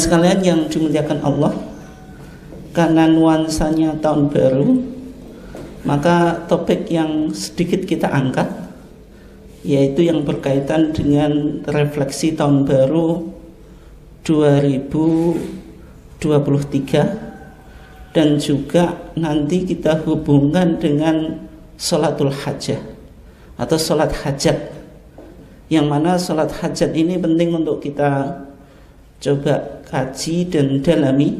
Sekalian yang dimuliakan Allah, karena nuansanya tahun baru, maka topik yang sedikit kita angkat yaitu yang berkaitan dengan refleksi tahun baru 2023, dan juga nanti kita hubungkan dengan sholatul hajah atau sholat hajat, yang mana sholat hajat ini penting untuk kita coba kaji dan dalami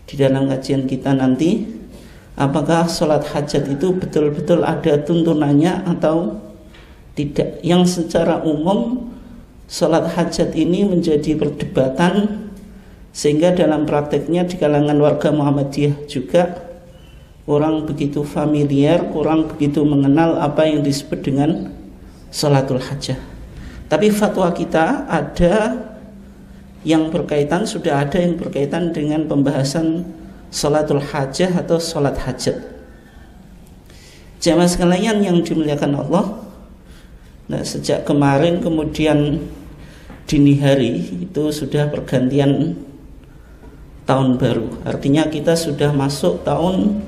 di dalam kajian kita nanti. Apakah sholat hajat itu betul-betul ada tuntunannya atau tidak? Yang secara umum sholat hajat ini menjadi perdebatan, sehingga dalam prakteknya di kalangan warga Muhammadiyah juga kurang begitu familiar, kurang begitu mengenal apa yang disebut dengan sholatul hajah. Tapi fatwa kita ada yang berkaitan, sudah ada yang berkaitan dengan pembahasan sholatul hajah atau sholat hajat. Jamaah sekalian yang dimuliakan Allah, nah, sejak kemarin kemudian dini hari itu sudah pergantian tahun baru. Artinya kita sudah masuk tahun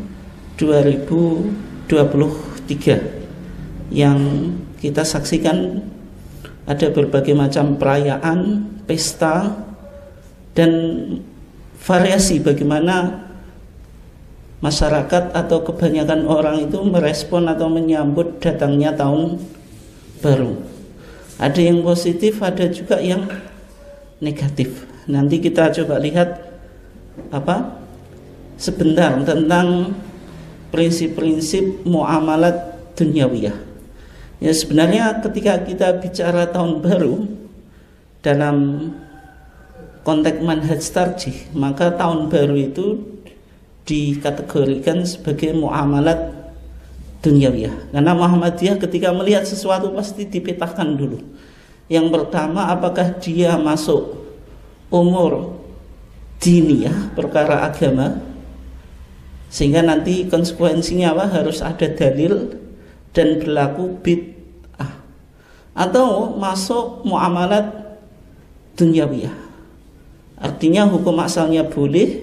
2023 yang kita saksikan ada berbagai macam perayaan, pesta, dan variasi bagaimana masyarakat atau kebanyakan orang itu merespon atau menyambut datangnya tahun baru. Ada yang positif, ada juga yang negatif. Nanti kita coba lihat sebentar tentang prinsip-prinsip muamalat dunyawiyah. Ya, sebenarnya ketika kita bicara tahun baru dalam konteks manhaj tarjih, maka tahun baru itu dikategorikan sebagai muamalat dunyawiyah. Karena Muhammadiyah ketika melihat sesuatu pasti dipetakan dulu. Yang pertama, apakah dia masuk umur diniyah, perkara agama, sehingga nanti konsekuensinya harus ada dalil dan berlaku bid'ah, atau masuk muamalat dunyawiyah, artinya hukum asalnya boleh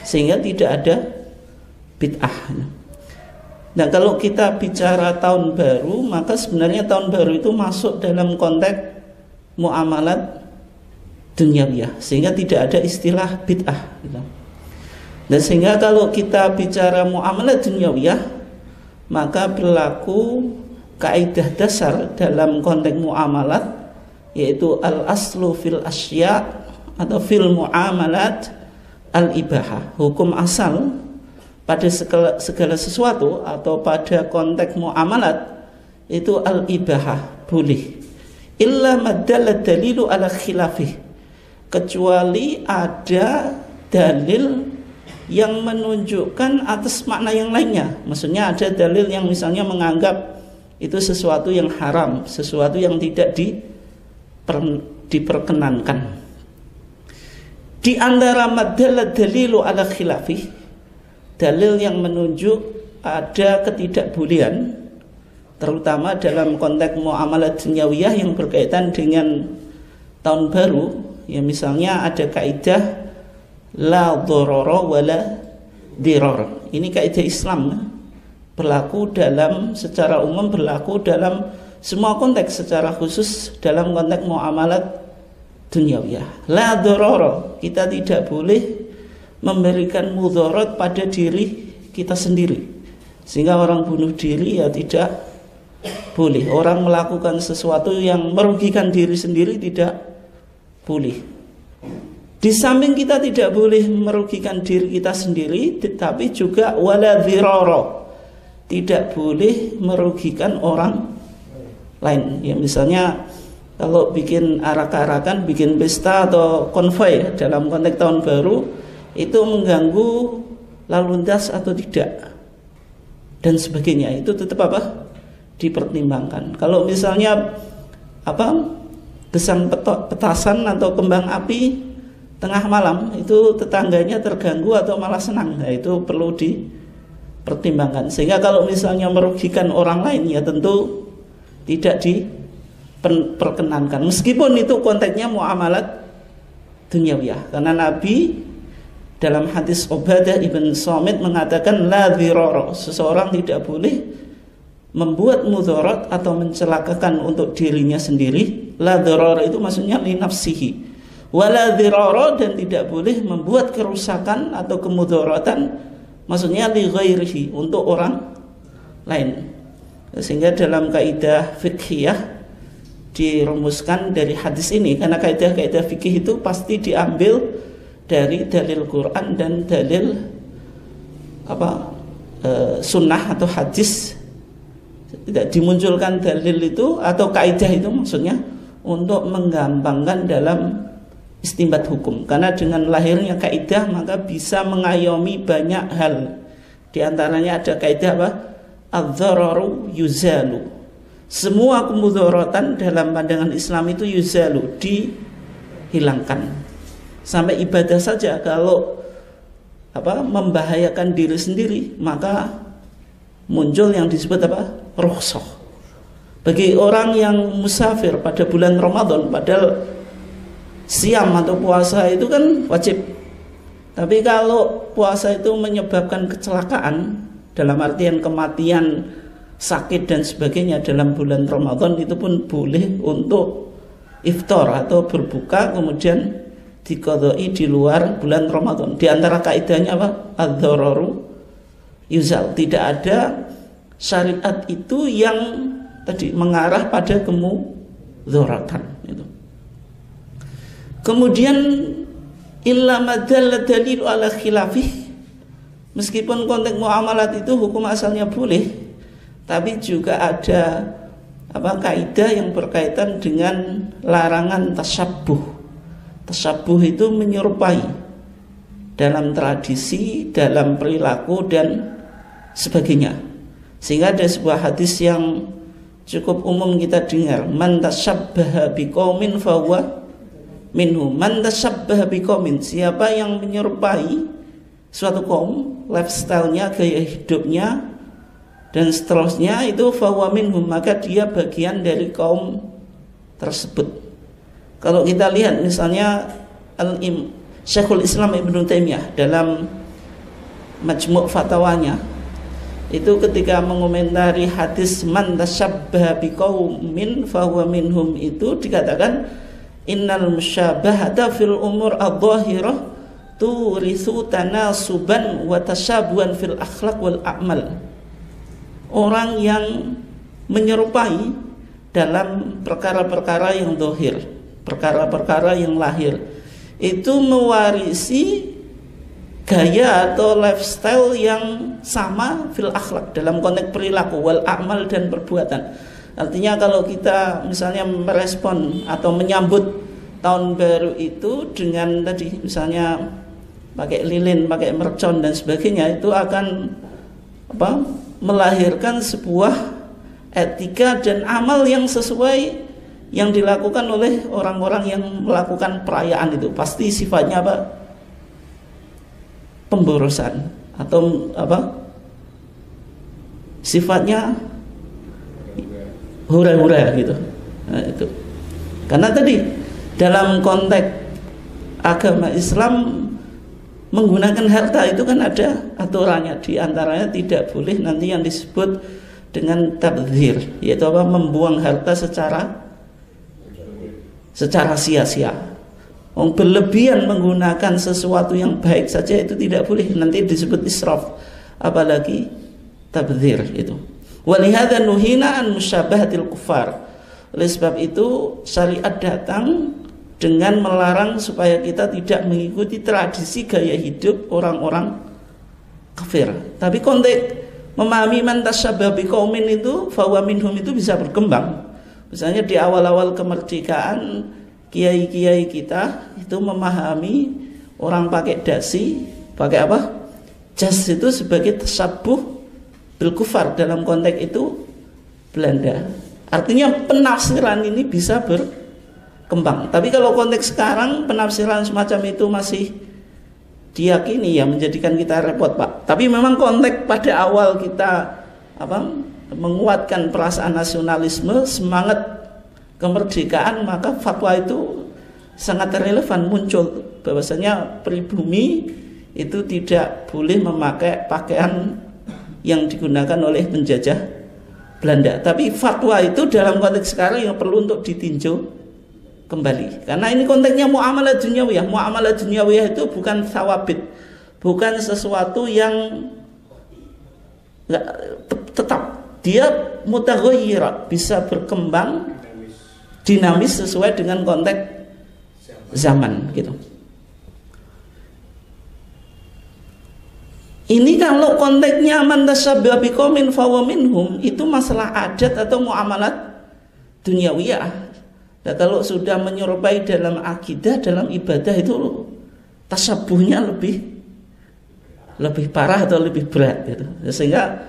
sehingga tidak ada bid'ah. Nah, kalau kita bicara tahun baru, maka sebenarnya tahun baru itu masuk dalam konteks muamalat dunyawiyah, sehingga tidak ada istilah bid'ah. Dan sehingga kalau kita bicara muamalat dunyawiyah, maka berlaku kaidah dasar dalam konteks muamalat, yaitu al-aslu fil asya atau fil muamalat al-ibahah. Hukum asal pada segala sesuatu atau pada konteks muamalat itu al-ibahah, boleh. Illa madalla dalilu ala khilafih, kecuali ada dalil yang menunjukkan atas makna yang lainnya. Maksudnya ada dalil yang misalnya menganggap itu sesuatu yang haram, sesuatu yang tidak diperkenankan. Di antara madalla dalilu ala khilafih, dalil yang menunjuk ada ketidakbolehan, terutama dalam konteks muamalat dunyawiyah yang berkaitan dengan tahun baru. Ya, misalnya ada kaidah la dharara wala dirar. Ini kaidah Islam, berlaku dalam secara umum, berlaku dalam semua konteks, secara khusus dalam konteks muamalat dunyawiyah. La dharara, kita tidak boleh memberikan mudarat pada diri kita sendiri, sehingga orang bunuh diri ya tidak boleh. Orang melakukan sesuatu yang merugikan diri sendiri tidak boleh. Di samping kita tidak boleh merugikan diri kita sendiri, tetapi juga wala dhirara, tidak boleh merugikan orang lain. Ya, misalnya kalau bikin arak-arakan, bikin pesta atau konvoi dalam konteks tahun baru, itu mengganggu lalu lintas atau tidak, dan sebagainya, itu tetap dipertimbangkan. Kalau misalnya gesang petasan atau kembang api tengah malam, itu tetangganya terganggu atau malah senang, nah, itu perlu dipertimbangkan. Sehingga kalau misalnya merugikan orang lain, ya tentu tidak diperkenankan, meskipun itu konteksnya muamalat dunyawiyah. Karena Nabi dalam hadis Ubadah ibn Samit mengatakan la dhirara, seseorang tidak boleh membuat mudarat atau mencelakakan untuk dirinya sendiri. La dhirara itu maksudnya li nafsihi, wala dhirara, dan tidak boleh membuat kerusakan atau kemudaratan maksudnya li ghairihi, untuk orang lain. Sehingga dalam kaidah fiqhiyah dirumuskan dari hadis ini, karena kaidah-kaidah fikih itu pasti diambil dari dalil Quran dan dalil sunnah atau hadis. Tidak dimunculkan dalil itu atau kaidah itu maksudnya untuk menggampangkan dalam istinbat hukum, karena dengan lahirnya kaidah maka bisa mengayomi banyak hal. Di antaranya ada kaidah apa? Adz-dzararu yuzalu. Semua kemudaratan dalam pandangan Islam itu yuzalu, dihilangkan. Sampai ibadah saja kalau membahayakan diri sendiri, maka muncul yang disebut rukhsah. Bagi orang yang musafir pada bulan Ramadan, padahal siam atau puasa itu kan wajib. Tapi kalau puasa itu menyebabkan kecelakaan, dalam artian kematian, sakit dan sebagainya dalam bulan Ramadan, itu pun boleh untuk iftar atau berbuka kemudian diqadai di luar bulan Ramadan. Di antara kaidahnya Adz-dzararu yuzal. Tidak ada syariat itu yang tadi mengarah pada kemudaratan itu. Kemudian illa madalla dalil ala khilafih, meskipun konteks muamalat itu hukum asalnya boleh, tapi juga ada kaidah yang berkaitan dengan larangan tasyabbuh. Tasyabbuh itu menyerupai dalam tradisi, dalam perilaku dan sebagainya. Sehingga ada sebuah hadis yang cukup umum kita dengar, man tasyabbaha biqaumin fahuwa minhum. Man tasyabbaha biqaumin, siapa yang menyerupai suatu kaum, lifestyle-nya, gaya hidupnya dan seterusnya, itu fahuwa minhum, maka dia bagian dari kaum tersebut. Kalau kita lihat misalnya Syekhul Islam Ibnu Taimiyah dalam Majmu' Fatwanya, itu ketika mengomentari hadis man tasyabbaha biqaumin fahuwa minhum, itu dikatakan innal musyabahata fil umur adh-dhahirah turithu tanasuban wa tasyabuhan fil akhlaq wal a'mal. Orang yang menyerupai dalam perkara-perkara yang zahir, perkara-perkara yang lahir, itu mewarisi gaya atau lifestyle yang sama fil akhlak, dalam konteks perilaku, wal a'mal, dan perbuatan. Artinya kalau kita misalnya merespon atau menyambut tahun baru itu dengan tadi misalnya pakai lilin, pakai mercon dan sebagainya, itu akan melahirkan sebuah etika dan amal yang sesuai yang dilakukan oleh orang-orang yang melakukan perayaan itu. Pasti sifatnya pemborosan atau sifatnya hura-hura gitu. Nah, itu karena tadi dalam konteks agama Islam menggunakan harta itu kan ada aturannya. Di antaranya tidak boleh nanti yang disebut dengan tabdzir, yaitu membuang harta secara sia-sia. Berlebihan menggunakan sesuatu yang baik saja itu tidak boleh, nanti disebut israf, apalagi tabdzir itu. Walihada nuhina an musyabahatil kufar. Oleh sebab itu syariat datang dengan melarang supaya kita tidak mengikuti tradisi gaya hidup orang-orang kafir. Tapi konteks memahami man tasyabbaha biqaumin itu fahuwa minhum itu bisa berkembang. Misalnya di awal-awal kemerdekaan, kiai-kiai kita itu memahami orang pakai dasi, pakai jas itu sebagai tasyabbuh bil kufar, dalam konteks itu Belanda. Artinya penafsiran ini bisa berkembang. Tapi kalau konteks sekarang penafsiran semacam itu masih diyakini, ya menjadikan kita repot, Pak. Tapi memang konteks pada awal kita menguatkan perasaan nasionalisme, semangat kemerdekaan, maka fatwa itu sangat relevan muncul bahwasanya pribumi itu tidak boleh memakai pakaian yang digunakan oleh penjajah Belanda. Tapi fatwa itu dalam konteks sekarang yang perlu untuk ditinjau kembali. Karena ini konteksnya muamalah dunyawiyah. Muamalah dunyawiyah itu bukan sawabit, bukan sesuatu yang tetap. Dia mutaghayyir, bisa berkembang dinamis sesuai dengan konteks zaman gitu. Ini kalau konteksnya man tashabbaha biqaumin fahuwa minhum, itu masalah adat atau muamalat dunyawiyah. Nah, kalau sudah menyerupai dalam akidah, dalam ibadah itu tasabbuhnya lebih parah atau lebih berat gitu. Sehingga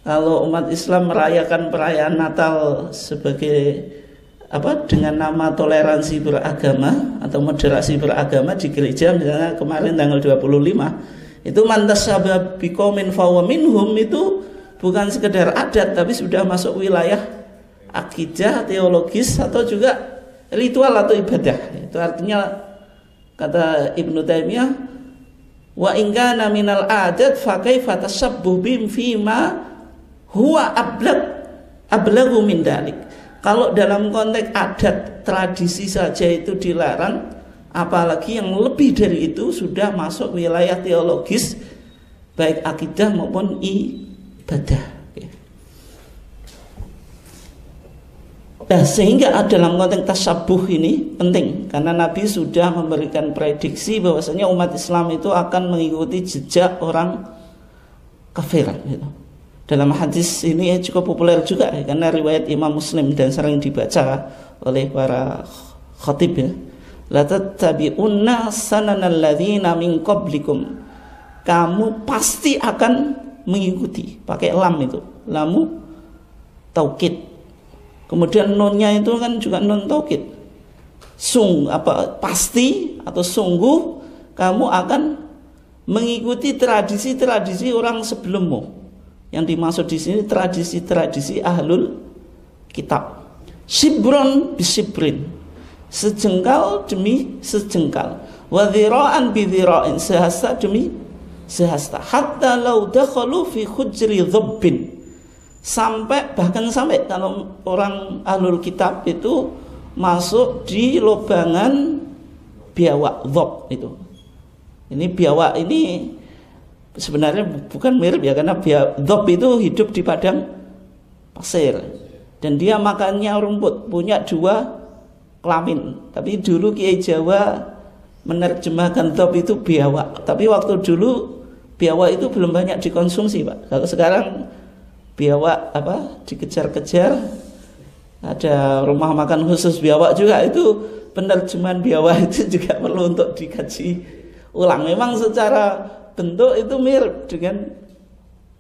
kalau umat Islam merayakan perayaan Natal sebagai dengan nama toleransi beragama atau moderasi beragama di gereja, misalnya kemarin tanggal 25 itu man tashabbaha biqaumin fahuwa minhum, itu bukan sekedar adat tapi sudah masuk wilayah akidah, teologis atau juga ritual atau ibadah. Itu artinya kata Ibnu Taimiyah, wa in kana minal adat fa kaifa tashabbuh bihim fima huwa ablagu min dalik. Kalau dalam konteks adat, tradisi saja itu dilarang, apalagi yang lebih dari itu sudah masuk wilayah teologis, baik akidah maupun ibadah. Nah, sehingga dalam konteks tasyabuh ini penting, karena Nabi sudah memberikan prediksi bahwasanya umat Islam itu akan mengikuti jejak orang kafir gitu. Dalam hadis ini cukup populer juga karena riwayat Imam Muslim dan sering dibaca oleh para khatib ya. La tattabi'unna sananal ladzina min qablikum. Kamu pasti akan mengikuti, pakai lam itu. Lamu taukid. Kemudian nunnya itu kan juga nun taukid. Pasti atau sungguh kamu akan mengikuti tradisi-tradisi orang sebelummu. Yang dimaksud di sini tradisi-tradisi ahlul kitab. Shibron bisibrin, sejengkal demi sejengkal. Wa dhira'an bi dhira'in, sehasta demi sehasta. Hatta law dakhalu fi khujri dhabbin, bahkan sampai kalau orang ahlul kitab itu masuk di lobangan biawak dhab itu. Ini biawak ini sebenarnya bukan mirip ya, karena dhab itu hidup di padang pasir dan dia makannya rumput, punya 2 kelamin. Tapi dulu Kiai Jawa menerjemahkan dhab itu biawak, tapi waktu dulu biawak itu belum banyak dikonsumsi Pak. Kalau sekarang biawak dikejar-kejar, ada rumah makan khusus biawak juga, itu penerjemahan biawak itu juga perlu untuk dikaji ulang. Memang secara bentuk itu mirip dengan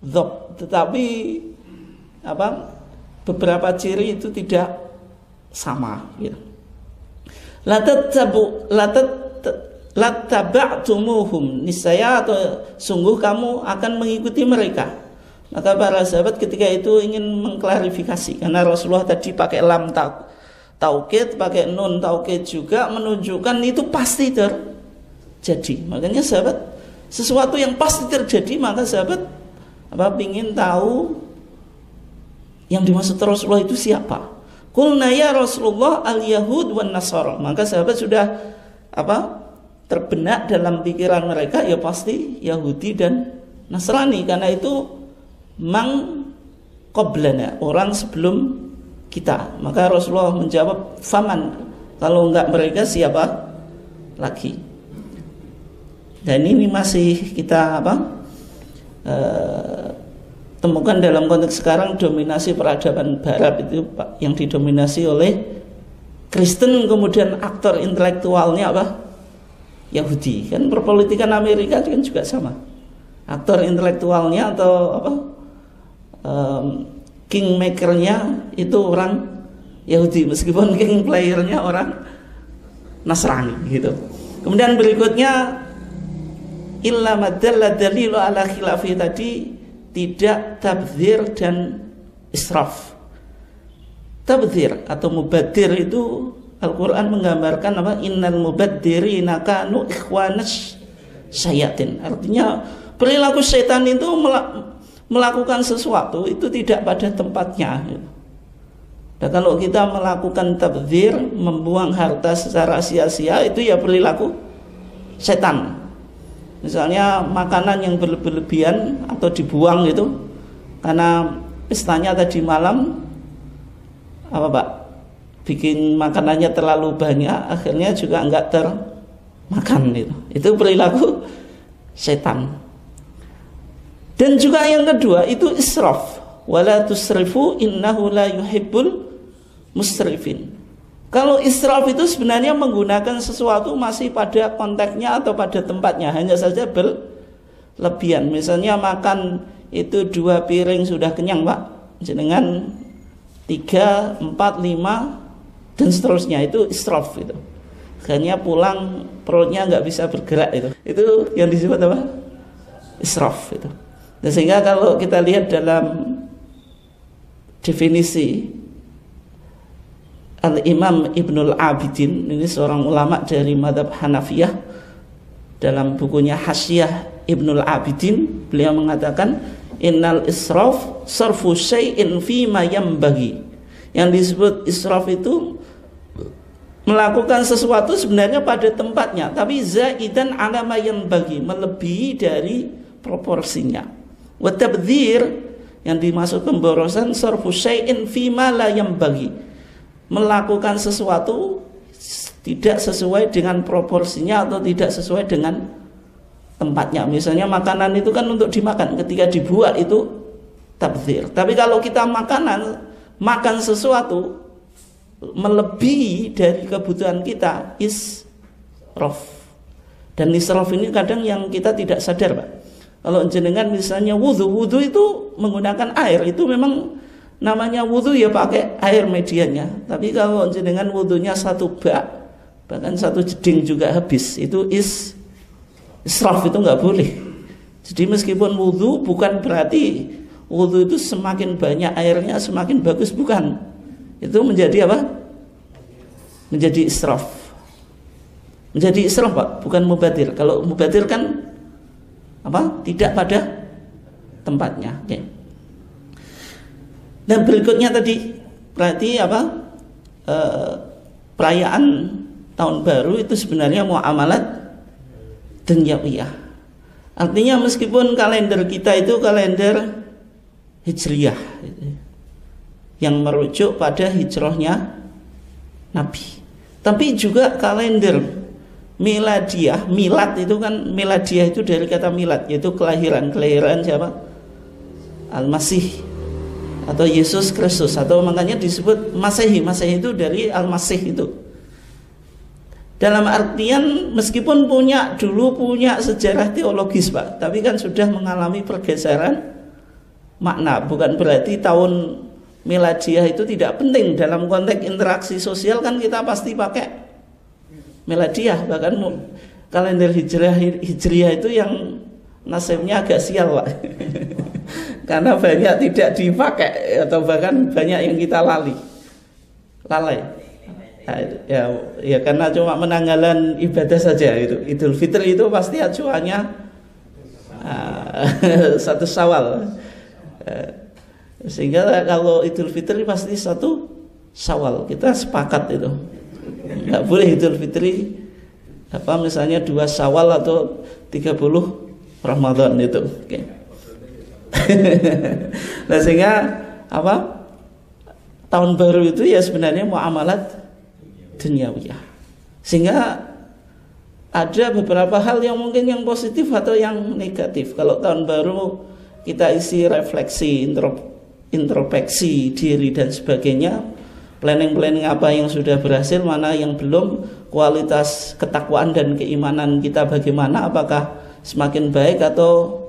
dhab, tetapi beberapa ciri itu tidak sama gitu. Lataba'tumuhum, niscaya atau sungguh kamu akan mengikuti mereka. Maka para sahabat ketika itu ingin mengklarifikasi, karena Rasulullah tadi pakai lam taukid, pakai nun taukid juga menunjukkan itu pasti terjadi. Makanya sahabat, sesuatu yang pasti terjadi, maka sahabat ingin tahu yang dimaksud Rasulullah itu siapa. Qulna ya Rasulullah al-Yahud wan Nasara. Maka sahabat sudah terbenak dalam pikiran mereka, ya pasti Yahudi dan Nasrani, karena itu mang qablana, orang sebelum kita. Maka Rasulullah menjawab, faman, kalau enggak mereka siapa lagi? Dan ini masih kita temukan dalam konteks sekarang, dominasi peradaban Barat itu yang didominasi oleh Kristen, kemudian aktor intelektualnya Yahudi. Kan perpolitikan Amerika kan juga sama, aktor intelektualnya atau kingmakernya itu orang Yahudi, meskipun king playernya orang Nasrani gitu. Kemudian berikutnya, illa madalla dalilu ala khilafi, tadi tidak tabdzir dan israf. Tabdzir atau mubadir itu Al-Quran menggambarkan apa? Innal mubadzirina kanu ikhwanas syayatin. Artinya perilaku setan itu melakukan sesuatu itu tidak pada tempatnya. Dan kalau kita melakukan tabdzir, membuang harta secara sia-sia, itu ya perilaku setan. Misalnya makanan yang berlebihan atau dibuang itu karena pestanya tadi malam apa Pak? Bikin makanannya terlalu banyak, akhirnya juga enggak termakan itu. Itu perilaku setan. Dan juga yang kedua itu israf. Wala tusrifu innahu la yuhibbul musrifin. Kalau israf itu sebenarnya menggunakan sesuatu masih pada konteksnya atau pada tempatnya, hanya saja berlebihan. Misalnya makan itu 2 piring sudah kenyang Pak, jenengan 3, 4, 5 dan seterusnya, itu israf itu. Akhirnya pulang perutnya nggak bisa bergerak itu yang disebut apa? Israf itu. Dan sehingga kalau kita lihat dalam definisi Al-Imam Ibnul Abidin, ini seorang ulama dari madhab Hanafiyah, dalam bukunya Hasyiah Ibnul Abidin, beliau mengatakan innal israf sarfu syai'in fima yambaghi. Yang disebut israf itu melakukan sesuatu sebenarnya pada tempatnya, tapi zaidan ala ma yanbaghi, melebihi dari proporsinya. Wa tabdzir, yang dimaksud pemborosan, sarfu syai'in fima la yanbaghi, melakukan sesuatu tidak sesuai dengan proporsinya atau tidak sesuai dengan tempatnya. Misalnya makanan itu kan untuk dimakan, ketika dibuat itu tabdzir. Tapi kalau kita makan sesuatu melebihi dari kebutuhan kita, israf. Dan israf ini kadang yang kita tidak sadar Pak. Kalau jenengan misalnya wudhu itu menggunakan air, itu memang namanya wudhu ya pakai air medianya. Tapi kalau jenengan wudhunya 1 bak, bahkan 1 jeding juga habis, itu israf, itu nggak boleh. Jadi meskipun wudhu bukan berarti wudhu itu semakin banyak airnya semakin bagus, bukan. Itu menjadi apa? Menjadi israf. Menjadi israf Pak, bukan mubadir. Kalau mubadir kan apa? Tidak pada tempatnya. Okay. Dan berikutnya tadi berarti apa? Perayaan tahun baru itu sebenarnya muamalat dunyawiyah. Artinya meskipun kalender kita itu kalender hijriyah, yang merujuk pada hijrahnya Nabi, tapi juga kalender miladiyah. Milad itu kan, miladiyah itu dari kata milad, yaitu kelahiran siapa? Al-Masih atau Yesus Kristus, atau makanya disebut Masehi. Masehi itu dari Al-Masih itu. Dalam artian meskipun dulu punya sejarah teologis Pak, tapi kan sudah mengalami pergeseran makna. Bukan berarti tahun miladiah itu tidak penting. Dalam konteks interaksi sosial kan kita pasti pakai miladiah. Bahkan kalender hijriah itu yang nasibnya agak sial Pak. Karena banyak tidak dipakai, atau bahkan banyak yang kita lalai. Ya karena cuma menanggalan ibadah saja itu. Idul Fitri itu pasti acuannya 1 Syawal. Sehingga kalau Idul Fitri pasti 1 Syawal. Kita sepakat itu. Enggak boleh Idul Fitri misalnya 2 Syawal atau 30 Ramadan itu. Okay. Nah sehingga tahun baru itu ya sebenarnya muamalat dunyawiyah. Sehingga ada beberapa hal yang mungkin yang positif atau yang negatif. Kalau tahun baru kita isi refleksi, introspeksi diri dan sebagainya, planning apa yang sudah berhasil, mana yang belum, kualitas ketakwaan dan keimanan kita bagaimana, apakah semakin baik atau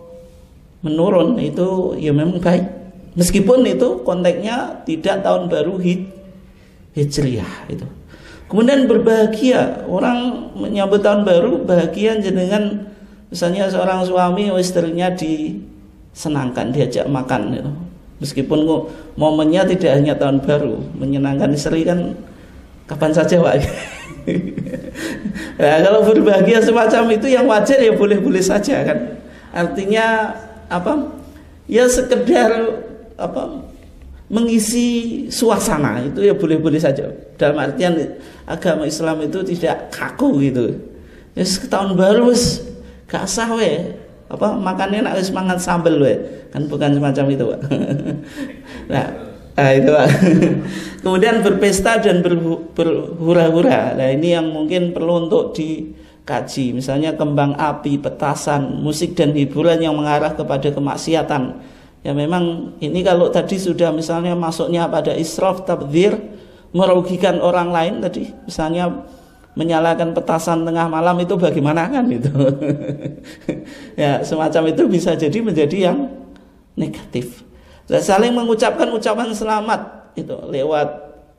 menurun, itu ya memang baik. Meskipun itu konteksnya tidak tahun baru hijriyah itu. Kemudian berbahagia, orang menyambut tahun baru bahagia jenengan, misalnya seorang suami istrinya disenangkan, diajak makan gitu. Meskipun momennya tidak hanya tahun baru, menyenangkan istri kan kapan saja Pak. Nah, kalau berbahagia semacam itu yang wajar ya boleh-boleh saja kan. Artinya apa? Ya sekedar apa? Mengisi suasana itu ya boleh-boleh saja. Dalam artian agama Islam itu tidak kaku gitu. Ya tahun baru wis gak sah we. Apa makannya nak wis mangan sambel we. Kan bukan semacam itu, Pak. Nah, itu Pak. Kemudian berpesta dan berhura-hura. Nah, ini yang mungkin perlu untuk dikaji. Misalnya kembang api, petasan, musik dan hiburan yang mengarah kepada kemaksiatan. Ya memang ini kalau tadi sudah misalnya masuknya pada israf, tabdzir, merugikan orang lain tadi, misalnya menyalakan petasan tengah malam itu bagaimana kan itu. Ya semacam itu bisa jadi menjadi yang negatif. Dan saling mengucapkan ucapan selamat itu lewat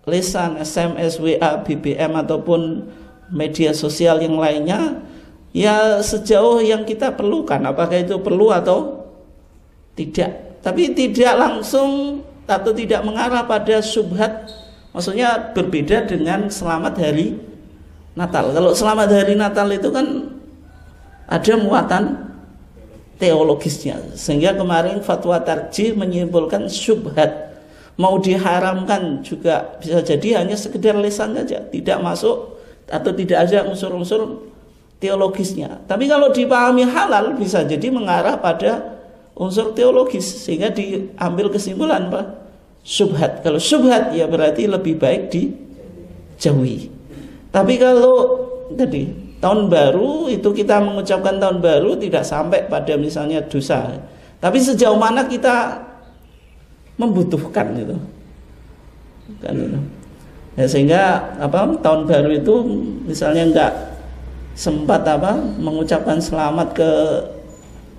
lisan, SMS, WA, BBM ataupun media sosial yang lainnya, ya sejauh yang kita perlukan. Apakah itu perlu atau tidak? Tapi tidak langsung atau tidak mengarah pada syubhat. Maksudnya berbeda dengan selamat hari Natal. Kalau selamat hari Natal itu kan ada muatan teologisnya. Sehingga kemarin fatwa tarjih menyimpulkan syubhat. Mau diharamkan juga bisa jadi hanya sekedar lisan saja, tidak masuk atau tidak ada unsur-unsur teologisnya. Tapi kalau dipahami halal bisa jadi mengarah pada unsur teologis sehingga diambil kesimpulan Pak, syubhat. Kalau syubhat ya berarti lebih baik dijauhi. Tapi kalau tadi tahun baru itu kita mengucapkan tahun baru tidak sampai pada misalnya dosa. Tapi sejauh mana kita membutuhkan itu. Kan itu. Ya, sehingga apa tahun baru itu misalnya enggak sempat apa mengucapkan selamat ke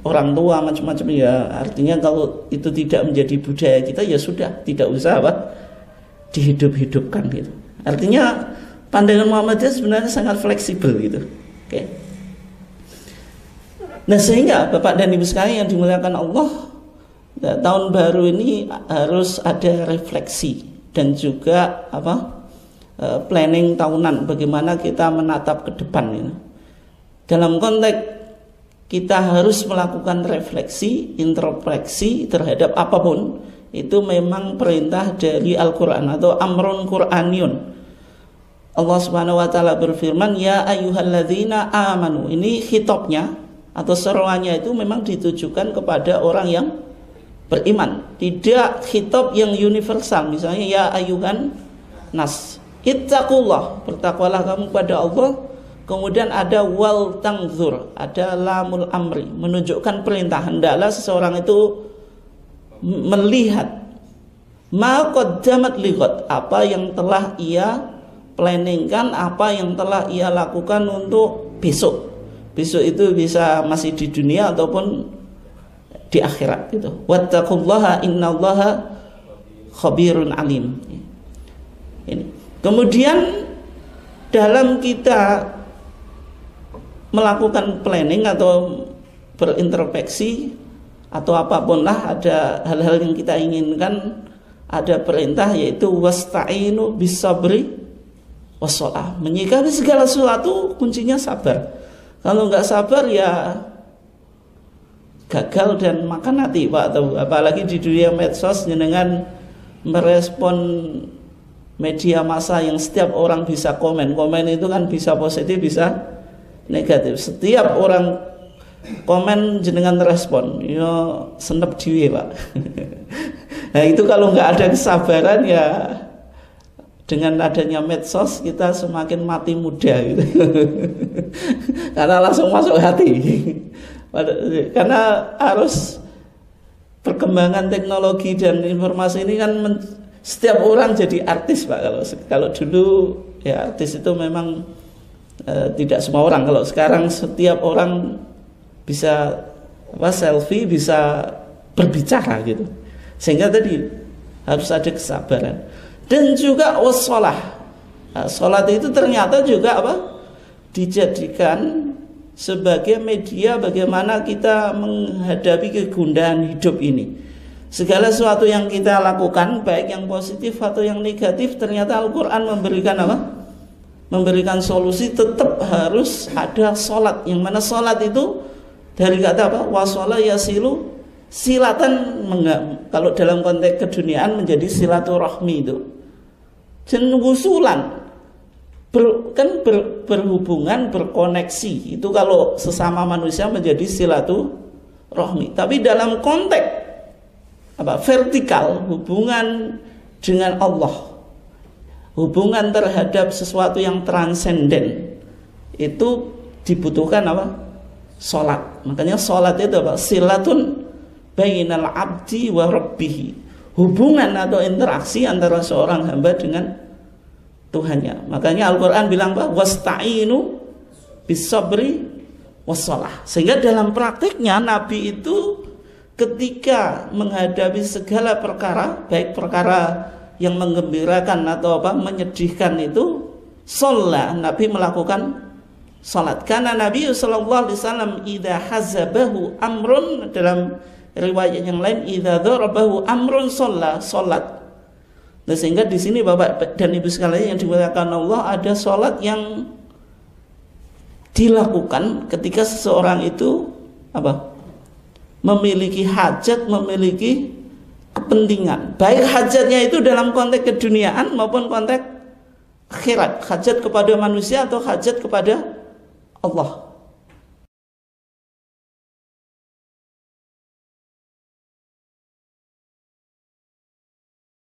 orang tua macam-macam ya, artinya kalau itu tidak menjadi budaya kita ya sudah tidak usah apa dihidup-hidupkan gitu. Artinya pandangan Muhammadiyah sebenarnya sangat fleksibel gitu. Oke. Nah sehingga Bapak dan Ibu sekalian yang dimuliakan Allah, ya, tahun baru ini harus ada refleksi dan juga apa planning tahunan bagaimana kita menatap ke depan gitu. Dalam konteks kita harus melakukan refleksi, introspeksi terhadap apapun. Itu memang perintah dari Al-Quran atau amrun Qur'aniyun. Allah Subhanahu wa taala berfirman, ya ayyuhalladzina amanu. Ini khitabnya atau seruannya itu memang ditujukan kepada orang yang beriman. Tidak khitab yang universal. Misalnya ya ayyuhan nas, ittaqullah, bertakwalah kamu kepada Allah. Kemudian ada wal tangzur, ada lamul amri, menunjukkan perintah. Hendaklah seseorang itu melihat ma qaddamat lighad, apa yang telah ia planningkan, apa yang telah ia lakukan untuk besok. Besok itu bisa masih di dunia ataupun di akhirat gitu. Wattaqullaha innallaha khabirun alim. Ini. Kemudian dalam kita melakukan planning atau berintrospeksi atau apapun lah, ada hal-hal yang kita inginkan, ada perintah yaitu wasta'inu bisabri wassalah. Menyikapi segala sesuatu kuncinya sabar. Kalau nggak sabar ya gagal dan makan hati Pak. Atau apalagi di dunia medsos dengan merespon media massa yang setiap orang bisa komen itu kan bisa positif bisa negatif. Setiap orang komen jenengan respon yo senep dhewe Pak. Nah itu kalau nggak ada kesabaran ya dengan adanya medsos kita semakin mati muda gitu. Karena langsung masuk hati. Karena harus perkembangan teknologi dan informasi ini kan setiap orang jadi artis Pak. Kalau dulu ya artis itu memang tidak semua orang. Kalau sekarang setiap orang bisa selfie, bisa berbicara gitu. Sehingga tadi harus ada kesabaran. Dan juga wassalah. Salat itu ternyata juga dijadikan sebagai media bagaimana kita menghadapi kegundahan hidup ini. Segala sesuatu yang kita lakukan, baik yang positif atau yang negatif, ternyata Al-Quran memberikan memberikan solusi, tetap harus ada sholat. Yang mana sholat itu dari kata apa? Washola yasilu silatan, kalau dalam konteks keduniaan menjadi silaturahmi itu. Dan wusulan berhubungan, berkoneksi. Itu kalau sesama manusia menjadi silaturahmi. Tapi dalam konteks vertikal, hubungan dengan Allah, hubungan terhadap sesuatu yang transenden, itu dibutuhkan sholat. Makanya sholat itu silatun bainal abdi wa rabbih, hubungan atau interaksi antara seorang hamba dengan Tuhannya. Makanya Al-Quran bilang wasta'inu bisabri wassalah. Sehingga dalam praktiknya Nabi itu ketika menghadapi segala perkara, baik perkara yang menggembirakan atau menyedihkan itu, sholat, Nabi melakukan sholat. Karena Nabi sallallahu alaihi wasallam idza hazabahu amrun, dalam riwayat yang lain idza darabahu amrun sholat. Nah, sehingga di sini Bapak dan Ibu sekalian yang dimuliakan Allah, ada sholat yang dilakukan ketika seseorang itu memiliki hajat, memiliki kepentingan, baik hajatnya itu dalam konteks keduniaan maupun konteks akhirat, hajat kepada manusia atau hajat kepada Allah.